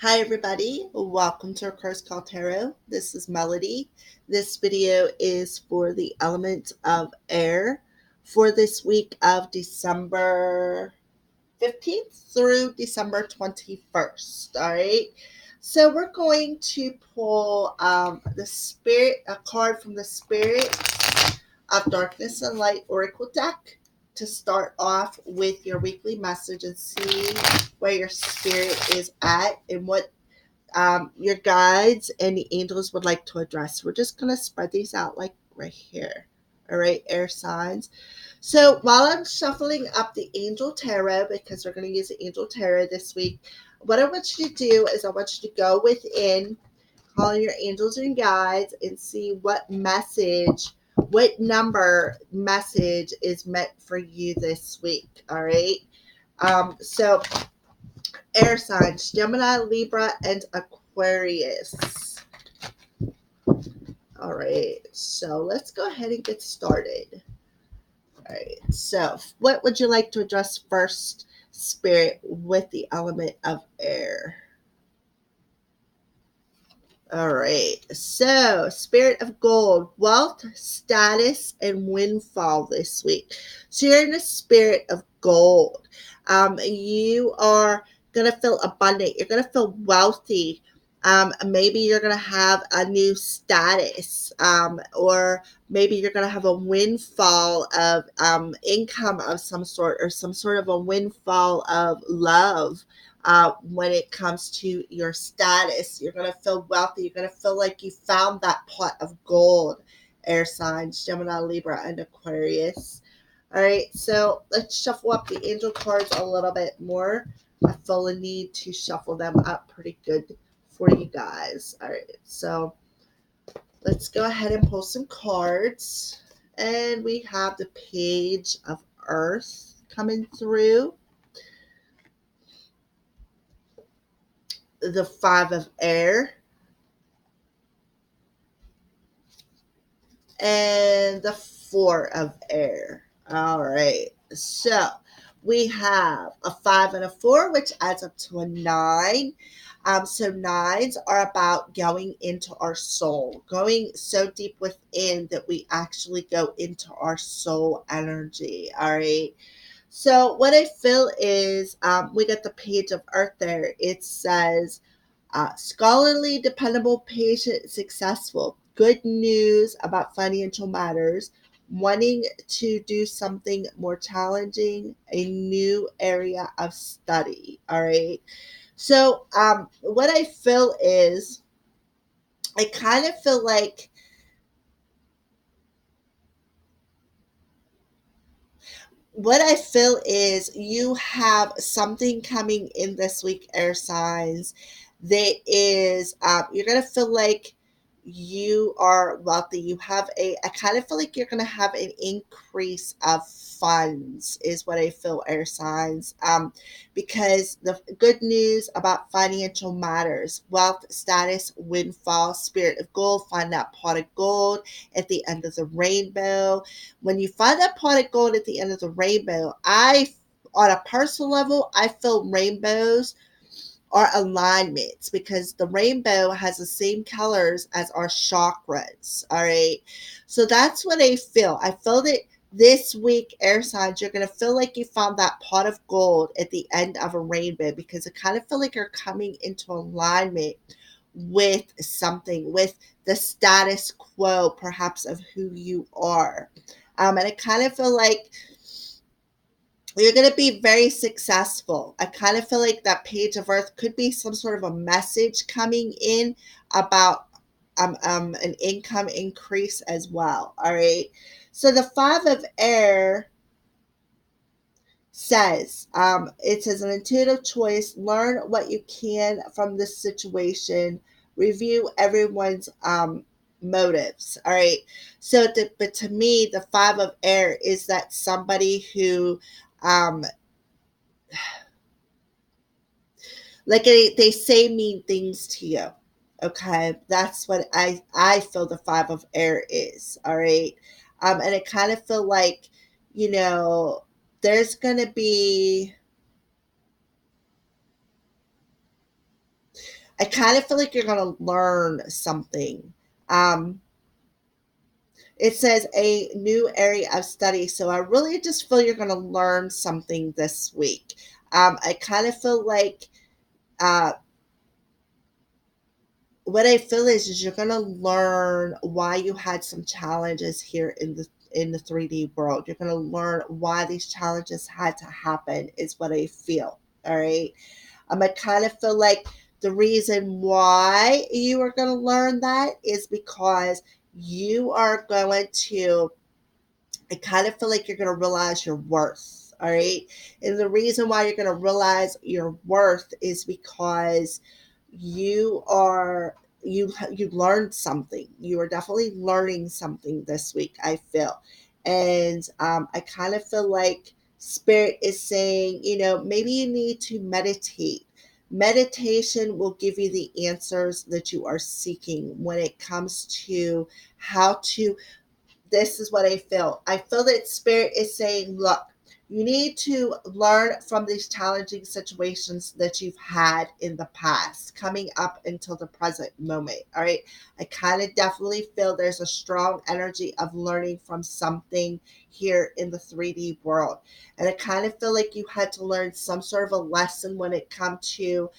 Hi everybody, welcome to Aquarius Call Tarot. This is Melody. This video is for the element of air for this week of December 15th through December 21st. All right. So we're going to pull a card from the Spirit of Darkness and Light Oracle deck to start off with your weekly message and see where your spirit is at and what your guides and the angels would like to address. We're just going to spread these out like right here. All right, air signs. So while I'm shuffling up the angel tarot, because we're going to use the angel tarot this week, what I want you to do is I want you to go within, call your angels and guides, and see what number message is meant for you this week. All right. So air signs, Gemini, Libra, and Aquarius. All right, so let's go ahead and get started. All right, so what would you like to address first, Spirit, with the element of air? All right, so Spirit of Gold, wealth, status, and windfall this week. So you're in the spirit of gold. You are going to feel abundant. You're going to feel wealthy. Maybe you're going to have a new status, or maybe you're going to have a windfall of income of some sort, or some sort of a windfall of love. When it comes to your status, you're going to feel wealthy. You're going to feel like you found that pot of gold. Air signs, Gemini, Libra, and Aquarius. All right, so let's shuffle up the angel cards a little bit more. I feel a need to shuffle them up pretty good for you guys. All right, so let's go ahead and pull some cards. And we have the Page of Earth coming through, the Five of Air, and the Four of Air. All right, so we have a 5 and a 4, which adds up to a 9. So nines are about going into our soul, going so deep within that we actually go into our soul energy. All right. So what I feel is we got the Page of Earth there. It says scholarly, dependable, patient, successful. Good news about financial matters. Wanting to do something more challenging, a new area of study. All right. So, what I feel is, I kind of feel like what I feel is you have something coming in this week, air signs, that is, you're going to feel like you are wealthy. I kind of feel like you're going to have an increase of funds, is what I feel, air signs. Because the good news about financial matters, wealth, status, windfall, spirit of gold, find that pot of gold at the end of the rainbow. When you find that pot of gold at the end of the rainbow, on a personal level, I feel rainbows are alignments because the rainbow has the same colors as our chakras. All right. So that's what I feel. I feel that this week, air signs, you're going to feel like you found that pot of gold at the end of a rainbow, because I kind of feel like you're coming into alignment with something, with the status quo, perhaps, of who you are. And I kind of feel like you're going to be very successful. I kind of feel like that Page of Earth could be some sort of a message coming in about an income increase as well. All right. So the Five of Air says, it says an intuitive choice, learn what you can from this situation, review everyone's motives. All right. So, but to me, the Five of Air is that somebody who, um, like they say mean things to you. Okay, that's what I feel the Five of Air is. All right. And I kind of feel like, you know, there's gonna be I kind of feel like you're going to learn something. Um, it says a new area of study. So I really just feel you're going to learn something this week. I kind of feel like uh, what I feel is you're going to learn why you had some challenges here in the 3D world. You're going to learn why these challenges had to happen is what I feel. All right. I kind of feel like the reason why you are going to learn that is because you are going to, I kind of feel like you're going to realize your worth. All right. And the reason why you're going to realize your worth is because you are, you learned something. You are definitely learning something this week, I feel. And I kind of feel like spirit is saying, maybe you need to meditate. Meditation will give you the answers that you are seeking when it comes to how to, this is what I feel. I feel that spirit is saying, look, you need to learn from these challenging situations that you've had in the past, coming up until the present moment. All right. I kind of definitely feel there's a strong energy of learning from something here in the 3D world. And I kind of feel like you had to learn some sort of a lesson when it comes to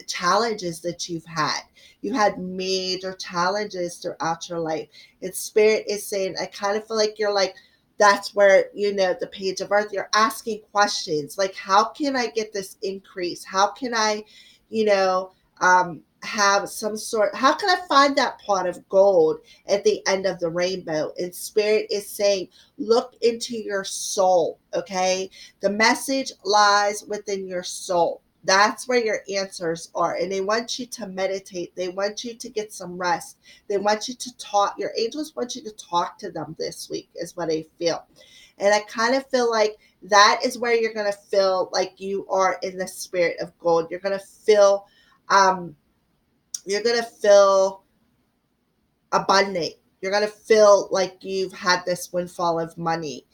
challenges that you've had. You had major challenges throughout your life. And spirit is saying, I kind of feel like you're like, that's where, the page of earth, you're asking questions like, how can I get this increase? How can I, have some sort, how can I find that pot of gold at the end of the rainbow? And spirit is saying, look into your soul. Okay. The message lies within your soul. That's where your answers are. And they want you to meditate. They want you to get some rest. They want you to talk. Your angels want you to talk to them this week, is what I feel. And I kind of feel like that is where you're going to feel like you are in the spirit of gold. Um, you're going to feel abundant. You're going to feel like you've had this windfall of money.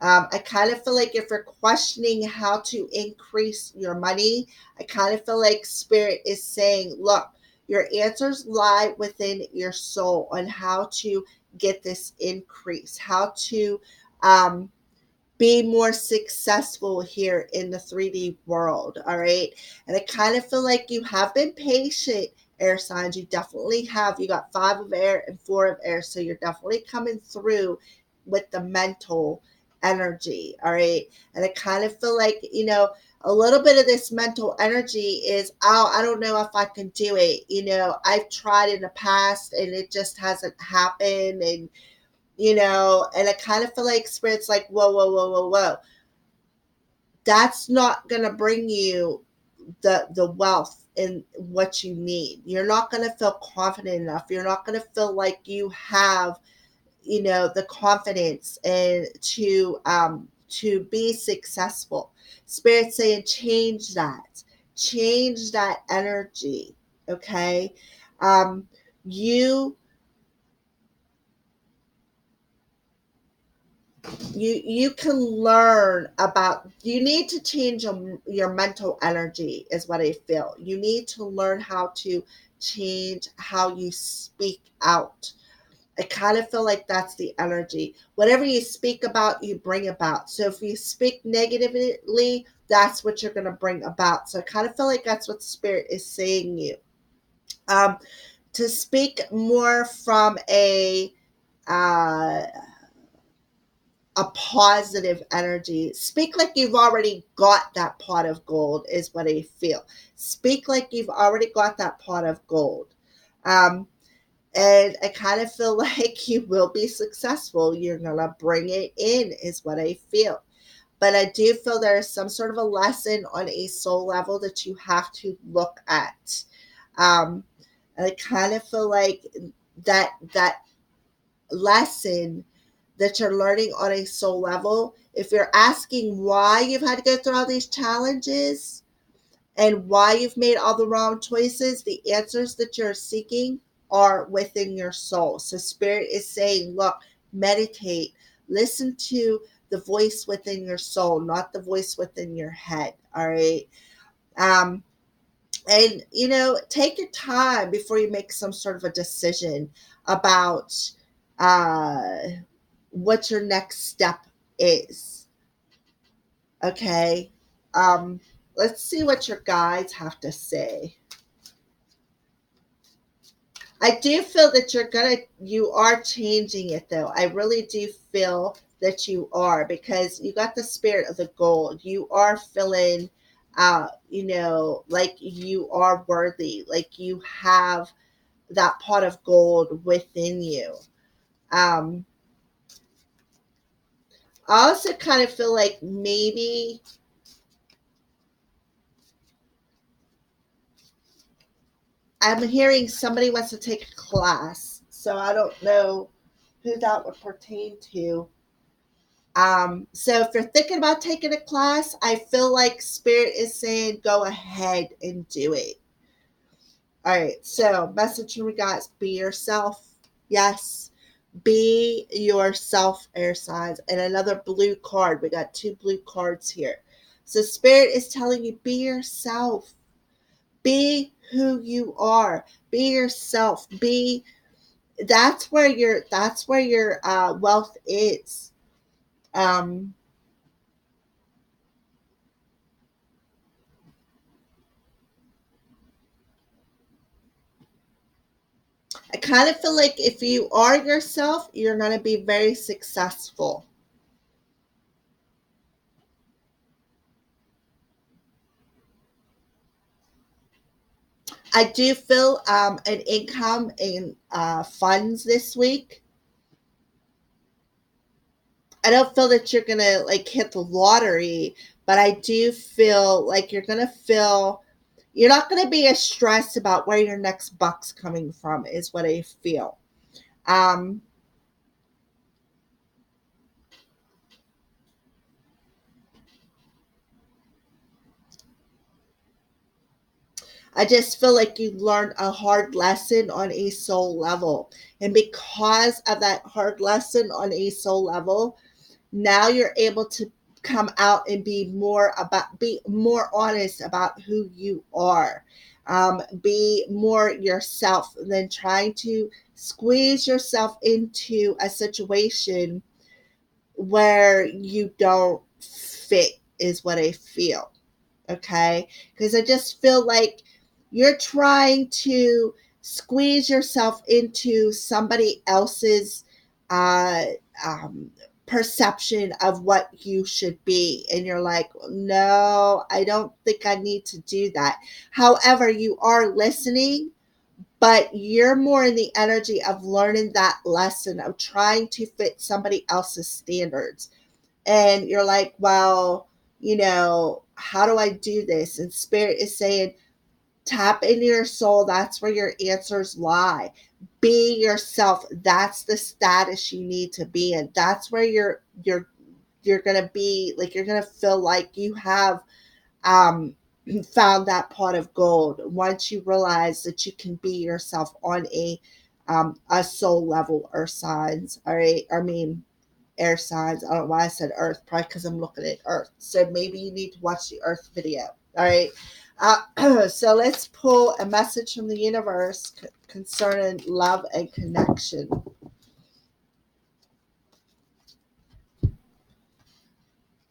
I kind of feel like if you're questioning how to increase your money, I kind of feel like spirit is saying, look, your answers lie within your soul on how to get this increase, how to um, be more successful here in the 3D world. All right. And I kind of feel like you have been patient, air signs. You definitely have. You got 5 of air and 4 of air. So you're definitely coming through with the mental energy. All right. And I kind of feel like, a little bit of this mental energy is, oh, I don't know if I can do it. I've tried in the past and it just hasn't happened. And I kind of feel like spirit's like, whoa, whoa, whoa, whoa, whoa. That's not going to bring you the wealth and what you need. You're not going to feel confident enough. You're not going to feel like you have, the confidence and to be successful. Spirit saying, change that energy. Okay. You you can learn about, you need to change your mental energy is what I feel. You need to learn how to change how you speak out. I kind of feel like that's the energy. Whatever you speak about, you bring about. So if you speak negatively, that's what you're going to bring about. So I kind of feel like that's what spirit is saying you. um to speak more from uh a positive energy. Speak like you've already got that pot of gold, is what I feel. Speak like you've already got that pot of gold. Um, and I kind of feel like you will be successful. You're going to bring it in, is what I feel. But I do feel there is some sort of a lesson on a soul level that you have to look at. And I kind of feel like that lesson that you're learning on a soul level, if you're asking why you've had to go through all these challenges and why you've made all the wrong choices, the answers that you're seeking are within your soul. So spirit is saying, look, meditate, listen to the voice within your soul, not the voice within your head. All right. Um, And, take your time before you make some sort of a decision about uh, what your next step is. Okay. Um, let's see what your guides have to say. I do feel that you are changing it though. I really do feel that you are, because you got the spirit of the gold. You are feeling, like you are worthy, like you have that pot of gold within you. Um, I also kind of feel like maybe I'm hearing somebody wants to take a class, so I don't know who that would pertain to. So if you're thinking about taking a class, I feel like Spirit is saying go ahead and do it. All right, so message we got: be yourself. Yes, be yourself, air signs. And another blue card. We got two blue cards here. So Spirit is telling you be yourself. Be who you are. Be yourself. Be that's where your wealth is. Um I kind of feel like if you are yourself, you're going to be very successful. I do feel an income in funds this week. I don't feel that you're going to like hit the lottery, but I do feel like you're not going to be as stressed about where your next buck's coming from, is what I feel. Um, I just feel like you learned a hard lesson on a soul level. And because of that hard lesson on a soul level, now you're able to come out and be more honest about who you are. Be more yourself than trying to squeeze yourself into a situation where you don't fit, is what I feel. Okay, because I just feel like you're trying to squeeze yourself into somebody else's uh, um, perception of what you should be, and you're like, no, I don't think I need to do that. However, you are listening, but you're more in the energy of learning that lesson of trying to fit somebody else's standards, and you're like, well, how do I do this? And Spirit is saying, tap into your soul. That's where your answers lie. Be yourself. That's the status you need to be in. That's where you're gonna be, like, you're gonna feel like you have um found that pot of gold once you realize that you can be yourself on a soul level, earth signs. All right, I mean air signs. I don't know why I said Earth, probably because I'm looking at Earth. So maybe you need to watch the Earth video. All right. So let's pull a message from the universe concerning love and connection.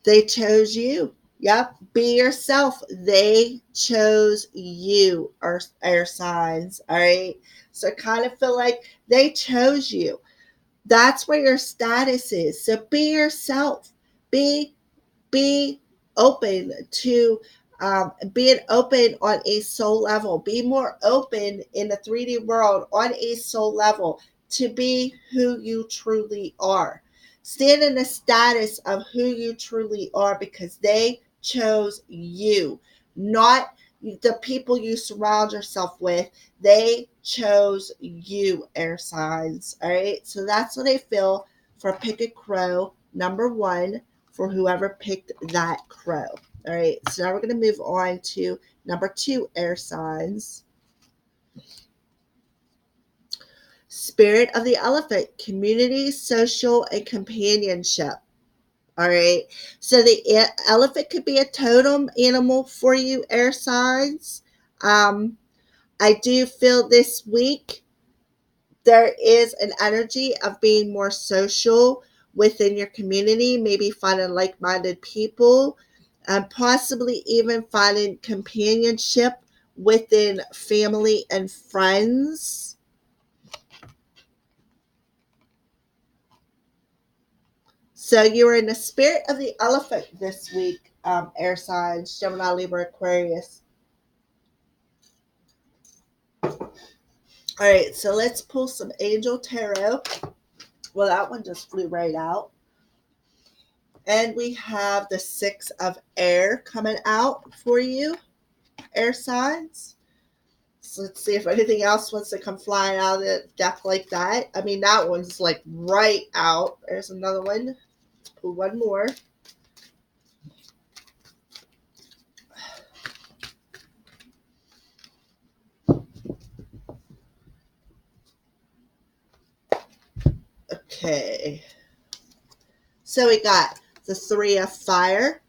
They chose you. Yep. Be yourself. They chose you, Earth, air signs. All right. So I kind of feel like they chose you. That's where your status is. So be yourself. Be open to being open on a soul level. Be more open in the 3D world on a soul level to be who you truly are. Stand in the status of who you truly are, because they chose you, not the people you surround yourself with. They chose you, air signs. All right. So that's what I feel for Pick a Crow number one, for whoever picked that crow. All right, so now we're going to move on to number two, air signs. Spirit of the elephant, community, social, and companionship. All right, so the elephant could be a totem animal for you, air signs. Um, I do feel this week there is an energy of being more social within your community, maybe finding like minded people, and possibly even finding companionship within family and friends. So you're in the spirit of the elephant this week, air signs, Gemini, Libra, Aquarius. All right, so let's pull some angel tarot. Well, that one just flew right out. And we have the Six of Air coming out for you, air signs. So let's see if anything else wants to come flying out of the deck like that. I mean, that one's like right out. There's another one. Let's pull one more. Okay. So we got the Three of Fire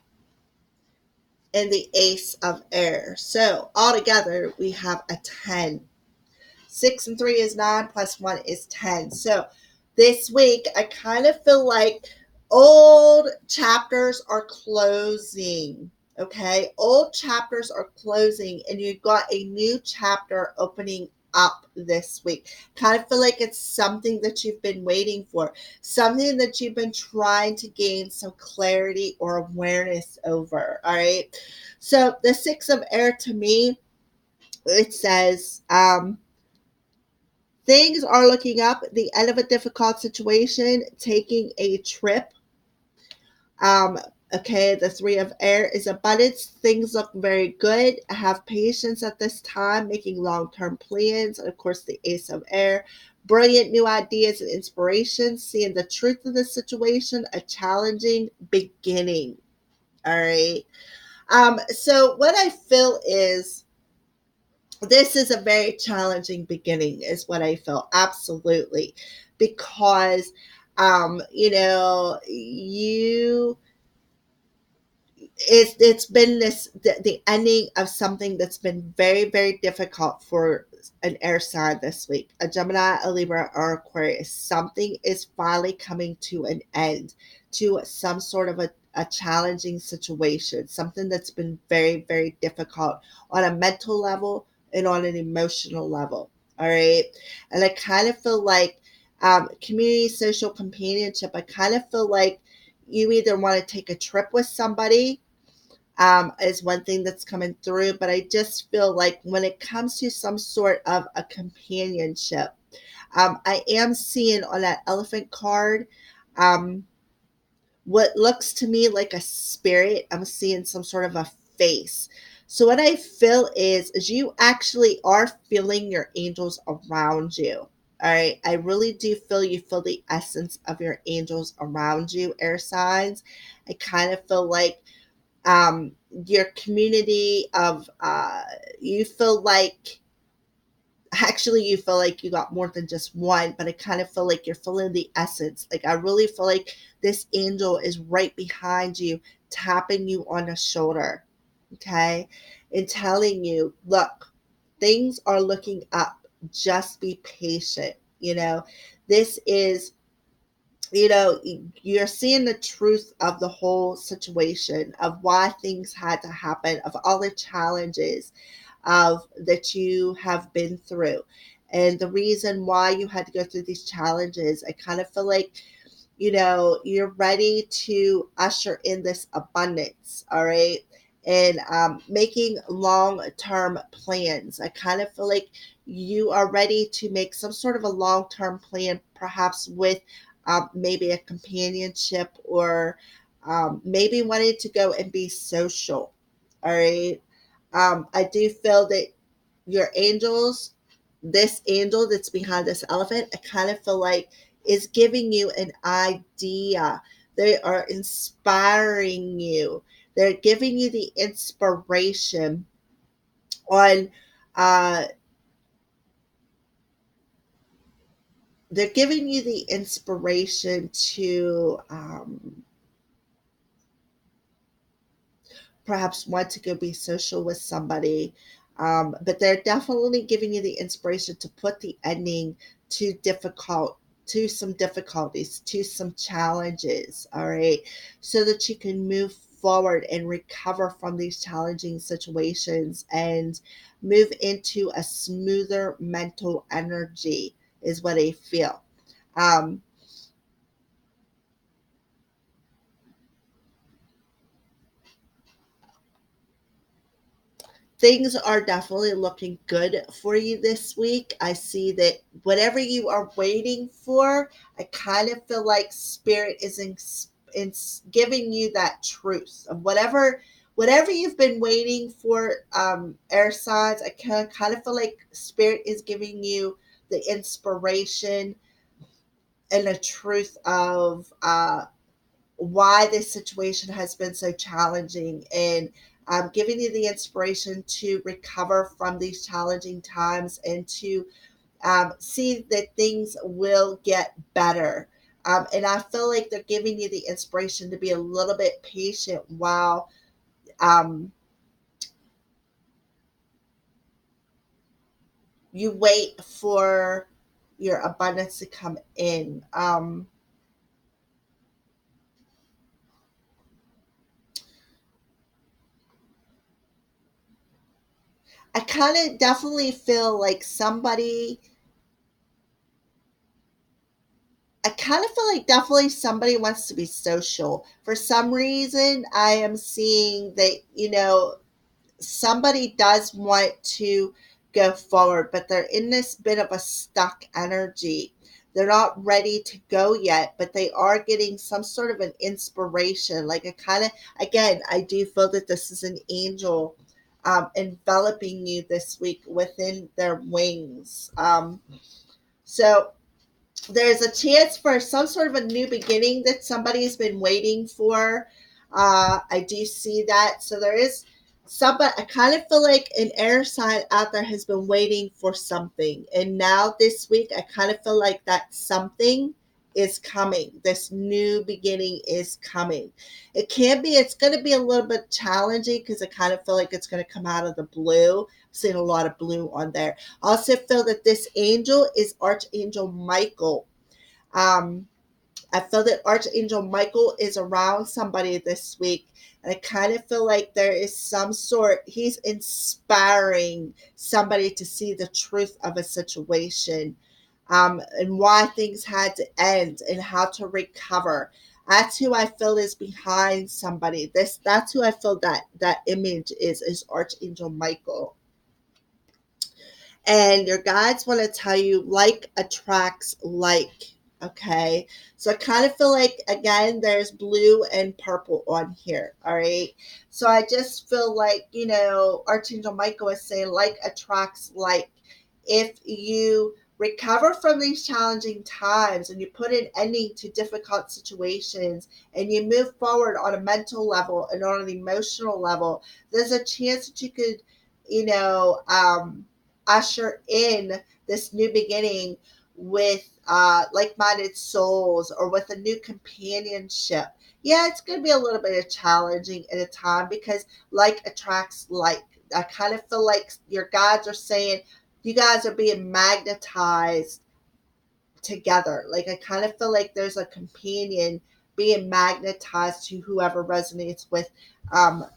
and the Ace of Air. So altogether, we have a 10. 6 and 3 is 9, plus 1 is 10. So this week, I kind of feel like old chapters are closing. Okay, old chapters are closing, and you've got a new chapter opening up this week. Kind of feel like it's something that you've been waiting for, something that you've been trying to gain some clarity or awareness over. All right, so the Six of Air, to me, it says things are looking up, the end of a difficult situation, taking a trip. Um, okay, the Three of Air is abundance. Things look very good. Have patience at this time, making long term plans. And of course, the Ace of Air, brilliant new ideas and inspiration, seeing the truth of the situation, a challenging beginning. All right. So what I feel is this is a very challenging beginning, is what I feel. Absolutely. Because you it's been the ending of something that's been very, very difficult for an air sign this week, a Gemini, a Libra, or Aquarius. Something is finally coming to an end, to some sort of a challenging situation, something that's been very, very difficult on a mental level and on an emotional level. All right. And I kind of feel like community, social companionship, I kind of feel like you either want to take a trip with somebody, is one thing that's coming through. But I just feel like when it comes to some sort of a companionship, I am seeing on that elephant card um, what looks to me like a spirit. I'm seeing some sort of a face. So what I feel is you actually are feeling your angels around you. All right. I really do feel you feel the essence of your angels around you, air signs. I kind of feel like your community of you feel like actually you feel like you got more than just one, but I kind of feel like you're feeling the essence. Like I really feel like this angel is right behind you, tapping you on the shoulder, okay, and telling you, look, things are looking up, just be patient. This is, you're seeing the truth of the whole situation, of why things had to happen, of all the challenges of that you have been through, and the reason why you had to go through these challenges. I kind of feel like you're ready to usher in this abundance. All right. And making long term plans. I kind of feel like you are ready to make some sort of a long term plan, perhaps with maybe a companionship, or maybe wanting to go and be social. All right. I do feel that your angels, this angel that's behind this elephant, I kind of feel like is giving you an idea. They are inspiring you. They're giving you the inspiration on, uh, they're giving you the inspiration to perhaps want to go be social with somebody. But they're definitely giving you the inspiration to put the ending to some difficulties, to some challenges, all right, so that you can move forward and recover from these challenging situations and move into a smoother mental energy, is what I feel. Um, Things are definitely looking good for you this week. I see that whatever you are waiting for, I kind of feel like spirit is in giving you that truth of whatever you've been waiting for, air signs. I kind of feel like spirit is giving you the inspiration and the truth of why this situation has been so challenging, and giving you the inspiration to recover from these challenging times and to see that things will get better. And I feel like they're giving you the inspiration to be a little bit patient while um, you wait for your abundance to come in. I kind of definitely feel like I kind of feel like definitely somebody wants to be social. For some reason, I am seeing that, somebody does want to go forward, but they're in this bit of a stuck energy. They're not ready to go yet, but they are getting some sort of an inspiration. Like a kind of, again, I do feel that this is an angel enveloping you this week within their wings. So there's a chance for some sort of a new beginning that somebody's been waiting for. I do see that. So there is somebody, I kind of feel like an air sign out there has been waiting for something. And now this week, I kind of feel like that something is coming. This new beginning is coming. It's going to be a little bit challenging because I kind of feel like it's going to come out of the blue. I'm seeing a lot of blue on there. I also feel that this angel is Archangel Michael. um, I feel that Archangel Michael is around somebody this week. And I kind of feel like there is he's inspiring somebody to see the truth of a situation, and why things had to end and how to recover. That's who I feel is behind somebody. That's who I feel that image is Archangel Michael. And your guides want to tell you like attracts like. Okay, so I kind of feel like, again, there's blue and purple on here. All right, so I just feel like, Archangel Michael is saying like attracts like. If you recover from these challenging times and you put an ending to difficult situations and you move forward on a mental level and on an emotional level, there's a chance that you could, you know um usher in this new beginning with like-minded souls or with a new companionship. Yeah, it's going to be a little bit of challenging at a time because like attracts like. I kind of feel like your guides are saying you guys are being magnetized together. Like I kind of feel like there's a companion being magnetized to whoever resonates with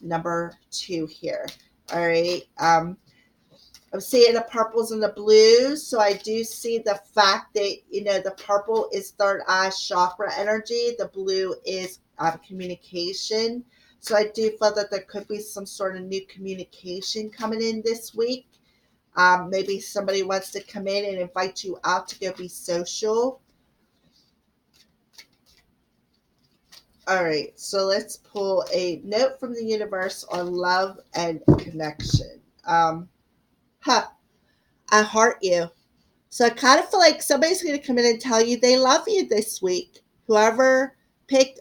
number two here. All right. I'm seeing the purples and the blues. So I do see the fact that, the purple is third eye chakra energy. The blue is communication. So I do feel that there could be some sort of new communication coming in this week. Maybe somebody wants to come in and invite you out to go be social. All right. So let's pull a note from the universe on love and connection. Huh. I heart you. So I kind of feel like somebody's going to come in and tell you they love you this week. Whoever picked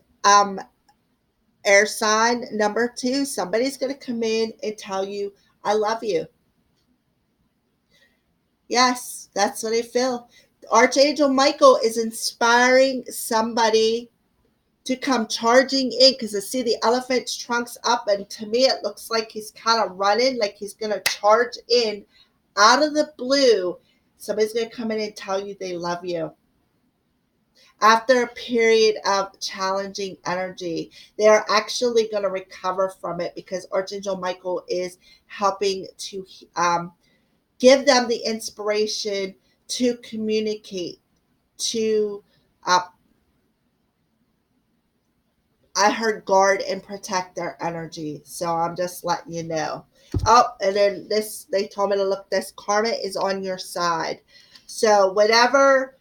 air sign number two, somebody's going to come in and tell you, I love you. Yes, that's what I feel. Archangel Michael is inspiring somebody to come charging in, because I see the elephant's trunks up, and to me it looks like he's kind of running, like he's going to charge in out of the blue. Somebody's going to come in and tell you they love you. After a period of challenging energy, they are actually going to recover from it, because Archangel Michael is helping to give them the inspiration to communicate, to uh, I heard guard and protect their energy. So I'm just letting you know. Oh, and then this, they told me to look, this karma is on your side. So whatever,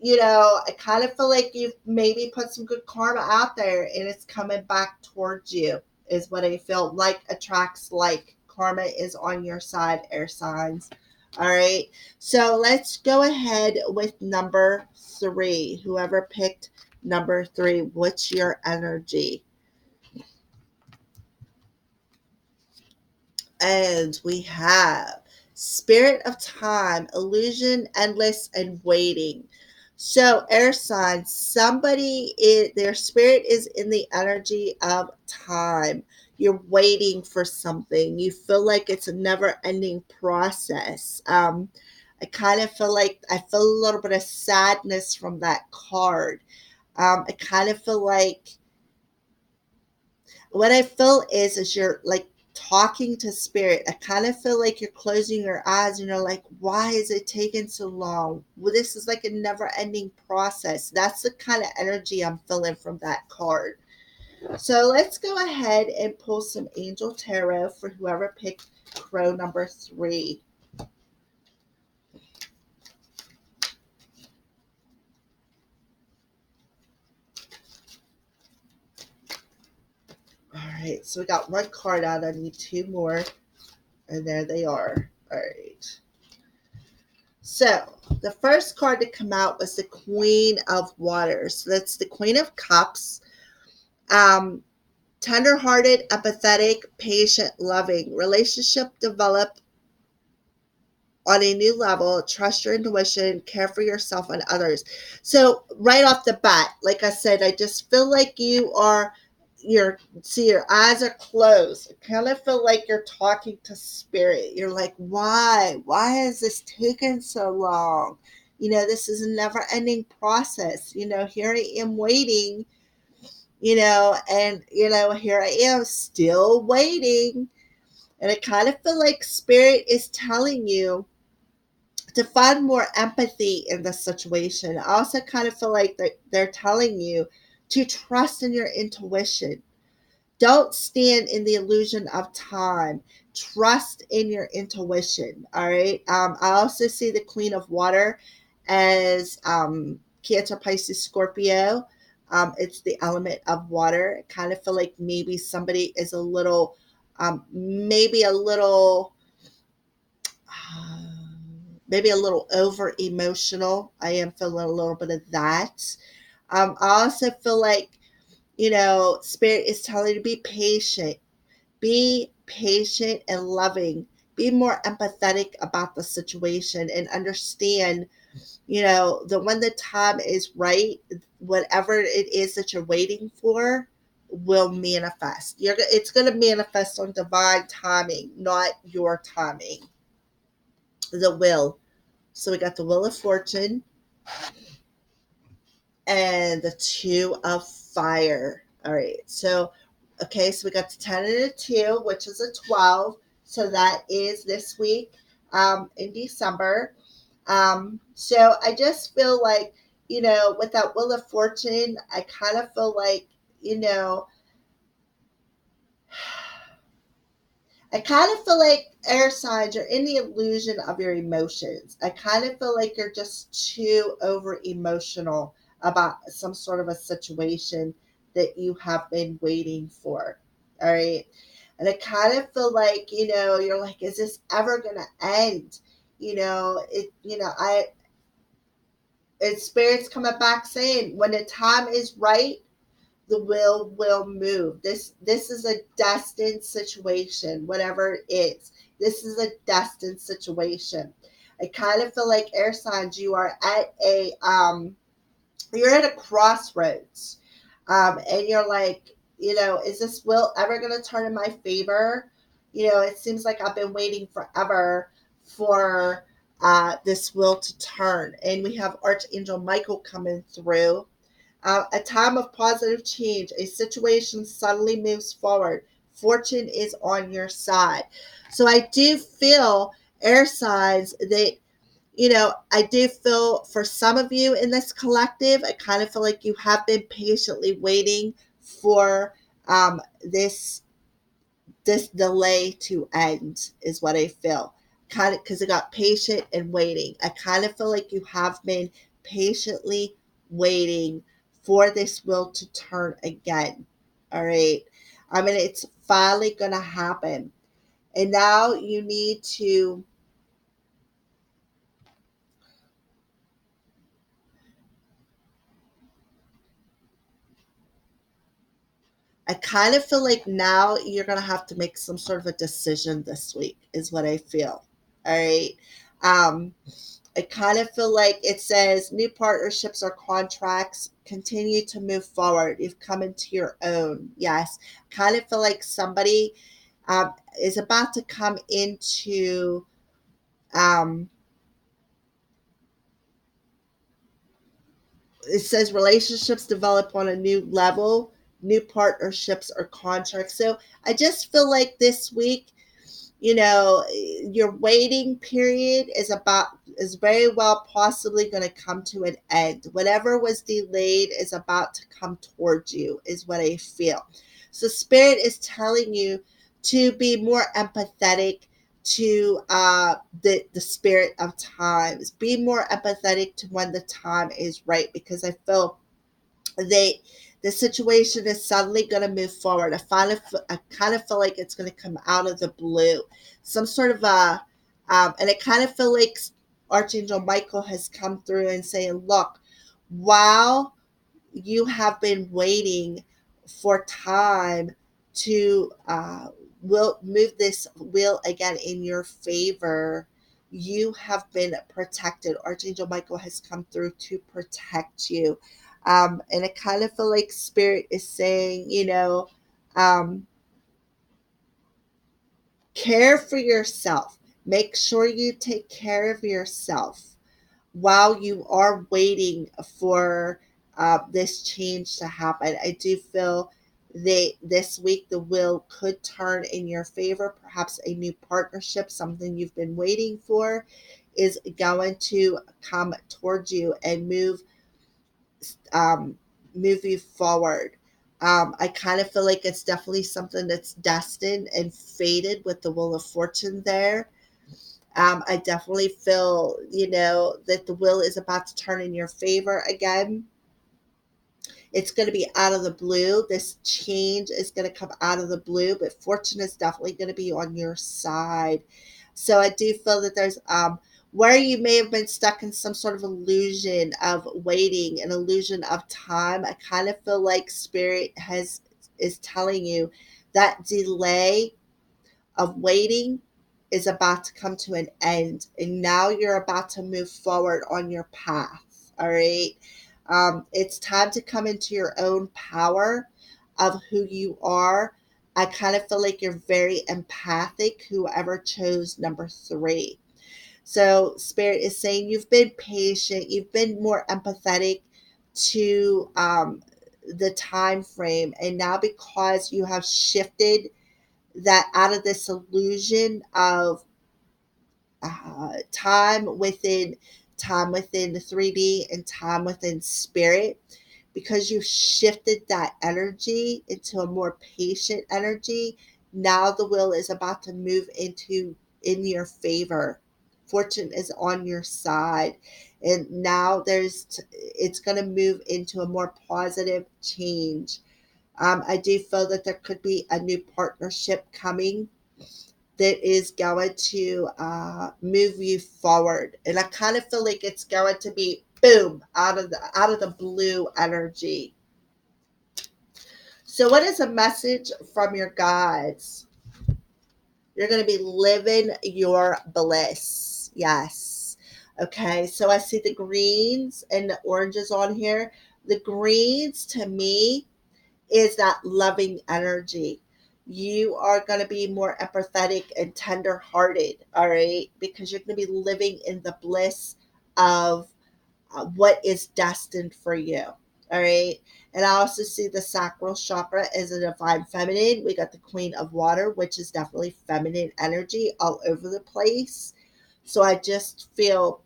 I kind of feel like you've maybe put some good karma out there and it's coming back towards you, is what I feel. Like attracts like. Karma is on your side, air signs. All right. So let's go ahead with number 3. Whoever picked number 3, what's your energy? And we have spirit of time, illusion, endless, and waiting. So air signs, somebody is, their spirit is in the energy of time. You're waiting for something. You feel like it's a never ending process. I kind of feel like I feel a little bit of sadness from that card. I kind of feel like what I feel is you're like talking to spirit. I kind of feel like you're closing your eyes and you're like, why is it taking so long? Well, this is like a never ending process. That's the kind of energy I'm feeling from that card. So let's go ahead and pull some angel tarot for whoever picked crow number 3. All right, so we got one card out. I need 2 more, and there they are. All right. So the first card to come out was the Queen of Waters. So that's the Queen of Cups. Um, Tender-hearted, empathetic, patient, loving. Relationship develop on a new level. Trust your intuition. Care for yourself and others. So right off the bat, like I said, I just feel like your eyes are closed. I kind of feel like you're talking to spirit. You're like, why is this taking so long? This is a never ending process. Here I am waiting, and here I am still waiting. And I kind of feel like spirit is telling you to find more empathy in the situation. I also kind of feel like they're telling you to trust in your intuition. Don't stand in the illusion of time. Trust in your intuition. All right. I also see the Queen of Water as Cancer, Pisces, Scorpio. It's the element of water. I kind of feel like maybe somebody is maybe a little, maybe a little over emotional. I am feeling a little bit of that. I also feel like, spirit is telling you to be patient. Be patient and loving. Be more empathetic about the situation and understand, that when the time is right, whatever it is that you're waiting for will manifest. It's going to manifest on divine timing, not your timing. The will. So we got the Wheel of Fortune and the 2 of Fire. All right. So, okay, so we got the 10 and a 2, which is a 12. So that is this week in December. So I just feel like, with that Wheel of Fortune, I kind of feel like, I kind of feel like air signs, you're in the illusion of your emotions. I kind of feel like you're just too over emotional about some sort of a situation that you have been waiting for. All right. And I kind of feel like, you're like, is this ever going to end? It's spirits coming back saying when the time is right, the will move. This is a destined situation, whatever it is. This is a destined situation. I kind of feel like air signs, you're at a crossroads. And you're like, is this will ever going to turn in my favor? It seems like I've been waiting forever for this will to turn. And we have Archangel Michael coming through. A time of positive change. A situation suddenly moves forward. Fortune is on your side. So I do feel, air signs, that I do feel for some of you in this collective, I kind of feel like you have been patiently waiting for this delay to end, is what I feel. Kind of because I got patient and waiting. I kind of feel like you have been patiently waiting for this will to turn again. All right. I mean, it's finally going to happen. And now you need to, I kind of feel like now you're going to have to make some sort of a decision this week, is what I feel. All right. Um, I kind of feel like it says new partnerships or contracts continue to move forward. You've come into your own. Yes. Kind of feel like somebody is about to come into, um, it says relationships develop on a new level, new partnerships or contracts. So I just feel like this week, your waiting period is very well possibly going to come to an end. Whatever was delayed is about to come towards you, is what I feel. So spirit is telling you to be more empathetic to the spirit of times. Be more empathetic to when the time is right, because I feel they the situation is suddenly going to move forward. I kind of feel like it's going to come out of the blue, some sort of and I kind of feel like Archangel Michael has come through and saying, "Look, while you have been waiting for time to will move this wheel again in your favor, you have been protected." Archangel Michael has come through to protect you. And I kind of feel like spirit is saying, um, care for yourself. Make sure you take care of yourself while you are waiting for this change to happen. I do feel that this week the will could turn in your favor. Perhaps a new partnership, something you've been waiting for, is going to come towards you and um, move you forward. I kind of feel like it's definitely something that's destined and fated with the Wheel of Fortune there. I definitely feel, that the will is about to turn in your favor again. It's going to be out of the blue. This change is going to come out of the blue, but fortune is definitely going to be on your side. So I do feel that there's where you may have been stuck in some sort of illusion of waiting, an illusion of time. I kind of feel like spirit is telling you that delay of waiting is about to come to an end, and now you're about to move forward on your path. All right. It's time to come into your own power of who you are. I kind of feel like you're very empathic, whoever chose number 3. So spirit is saying you've been patient, you've been more empathetic to the time frame, and now because you have shifted that out of this illusion of time within the 3D and time within spirit, because you shifted that energy into a more patient energy. Now the will is about to move in your favor. Fortune is on your side, and now it's going to move into a more positive change. I do feel that there could be a new partnership coming that is going to move you forward, and I kind of feel like it's going to be boom out of the blue energy. So what is a message from your guides? You're going to be living your bliss. Yes. Okay, so I see the greens and the oranges on here. The greens, to me, is that loving energy. You are going to be more empathetic and tender hearted, all right? Because you're going to be living in the bliss of what is destined for you. All right. And I also see the sacral chakra as a divine feminine. We got the queen of water, which is definitely feminine energy all over the place. So I just feel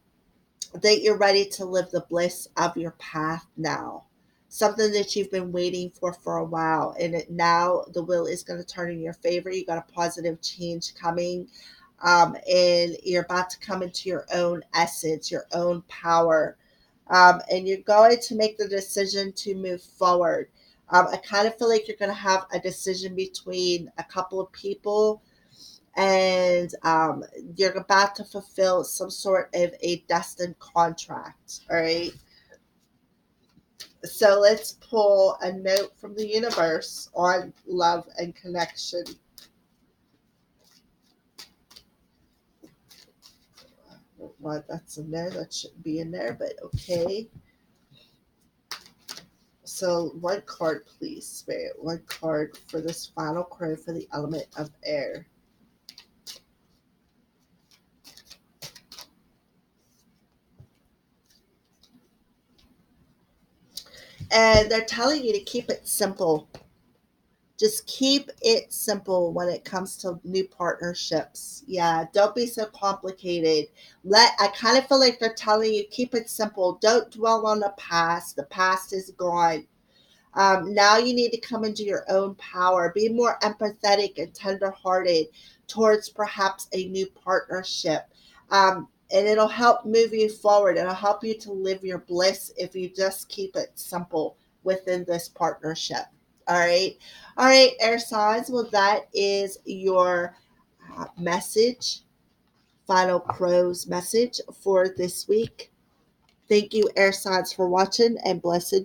that you're ready to live the bliss of your path now. Something that you've been waiting for a while. And now the wheel is going to turn in your favor. You got a positive change coming. And you're about to come into your own essence, your own power. And you're going to make the decision to move forward. I kind of feel like you're going to have a decision between a couple of people, and you're about to fulfill some sort of a destined contract. All right. So let's pull a note from the universe on love and connection. Well, that's in there. That shouldn't be in there, but okay. So one card, please, Spirit. One card for this final card for the element of air. And they're telling you to keep it simple. Just keep it simple when it comes to new partnerships. Yeah, don't be so complicated. I kind of feel like they're telling you keep it simple. Don't dwell on the past. The past is gone. Now you need to come into your own power. Be more empathetic and tenderhearted towards perhaps a new partnership. And it'll help move you forward. It'll help you to live your bliss if you just keep it simple within this partnership. All right. All right, air signs. Well, that is your message, final crow's message for this week. Thank you, air signs, for watching, and blessed